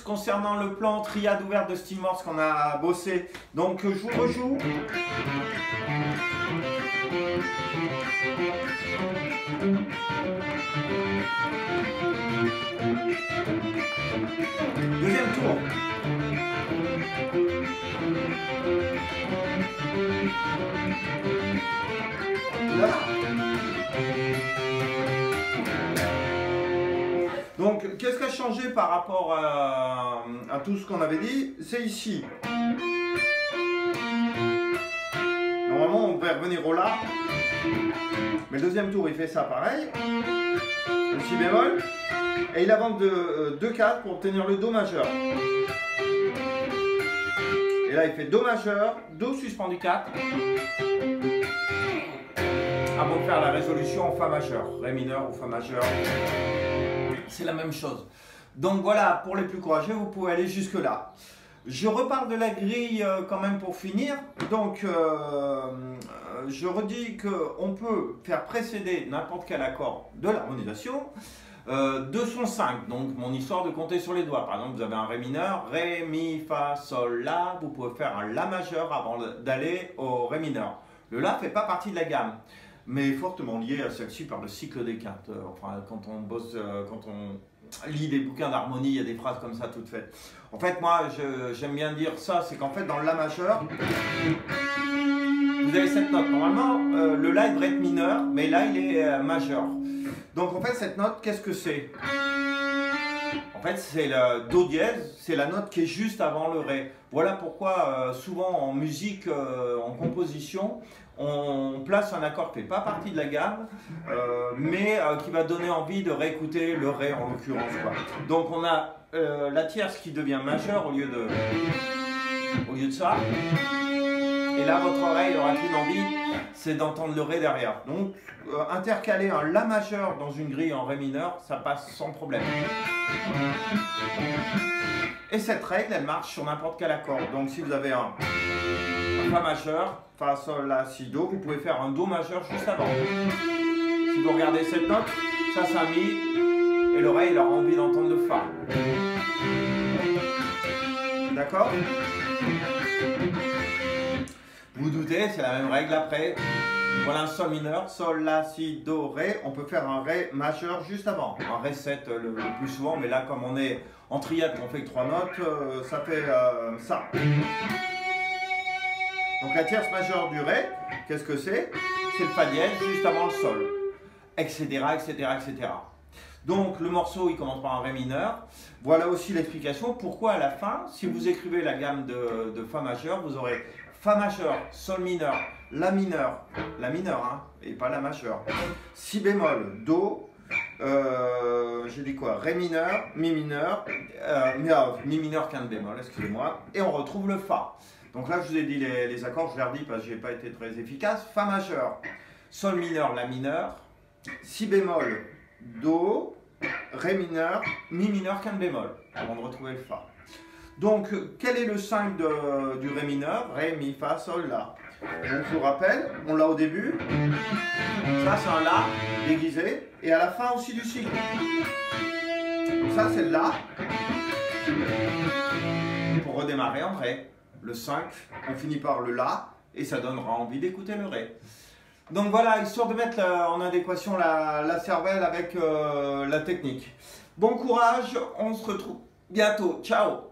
concernant le plan triade ouverte de Steve Morse qu'on a bossé. Donc je vous rejoue. Deuxième tour. Voilà. Donc, qu'est-ce qui a changé par rapport à tout ce qu'on avait dit? C'est ici. Normalement, on devrait revenir au La. Mais le deuxième tour, il fait ça pareil. Le Si bémol. Et il avance de 2/4 pour obtenir le Do majeur. Et là, il fait Do majeur, Do suspendu 4. Avant de faire la résolution en Fa majeur. Ré mineur ou Fa majeur. C'est la même chose. Donc voilà, pour les plus courageux, vous pouvez aller jusque là. Je reparle de la grille quand même pour finir. Donc je redis qu'on peut faire précéder n'importe quel accord de l'harmonisation de son 5. Donc mon histoire de compter sur les doigts. Par exemple, vous avez un Ré mineur, Ré, Mi, Fa, Sol, La. Vous pouvez faire un La majeur avant d'aller au Ré mineur. Le La ne fait pas partie de la gamme, mais fortement lié à celle-ci par le cycle des quintes. Enfin, quand on bosse, quand on lit des bouquins d'harmonie, il y a des phrases comme ça toutes faites. En fait, moi, j'aime bien dire ça, c'est qu'en fait, dans le La majeur, vous avez cette note. Normalement, le La il devrait être mineur, mais là, il est majeur. Donc, en fait, cette note, qu'est-ce que c'est? En fait, c'est le Do dièse, c'est la note qui est juste avant le Ré. Voilà pourquoi, souvent en musique, en composition, on place un accord qui ne fait pas partie de la gamme, mais qui va donner envie de réécouter le Ré en l'occurrence. Donc on a la tierce qui devient majeure au lieu de ça. Et là, votre oreille aura qu'une envie, c'est d'entendre le Ré derrière. Donc intercaler un La majeur dans une grille en Ré mineur, ça passe sans problème. Et cette règle, elle marche sur n'importe quel accord. Donc si vous avez un Fa majeur, Fa, Sol, La, Si, Do, vous pouvez faire un Do majeur juste avant. Si vous regardez cette note, ça c'est un Mi, et l'oreille aura envie d'entendre le Fa. D'accord? Vous doutez, c'est la même règle après. Voilà un Sol mineur, Sol, La, Si, Do, Ré. On peut faire un Ré majeur juste avant. Un Ré 7 le plus souvent, mais là comme on est en triade, on fait que 3 notes, ça fait ça. Donc la tierce majeure du Ré, qu'est-ce que c'est? C'est le Fa dièse juste avant le Sol, etc., etc., etc. Donc le morceau, il commence par un Ré mineur. Voilà aussi l'explication pourquoi à la fin, si vous écrivez la gamme de Fa majeur, vous aurez Fa majeur, Sol mineur, La mineur hein, et pas La majeure, Si bémol, Do, j'ai dit quoi? Ré mineur, Mi mineur, Mi mineur quinte bémol, excusez-moi, et on retrouve le Fa. Donc là, je vous ai dit les accords, je les redis parce que je n'ai pas été très efficace. Fa majeur, Sol mineur, La mineur, Si bémol, Do, Ré mineur, Mi mineur, quinte bémol, avant de retrouver le Fa. Donc, quel est le 5 du Ré mineur? Ré, Mi, Fa, Sol, La. Donc, je vous rappelle, on l'a au début. Ça, c'est un La déguisé. Et à la fin aussi du cycle. Donc ça, c'est le La. Pour redémarrer en Ré. Le 5, on finit par le La. Et ça donnera envie d'écouter le Ré. Donc voilà, histoire de mettre en adéquation la cervelle avec la technique. Bon courage, on se retrouve bientôt. Ciao!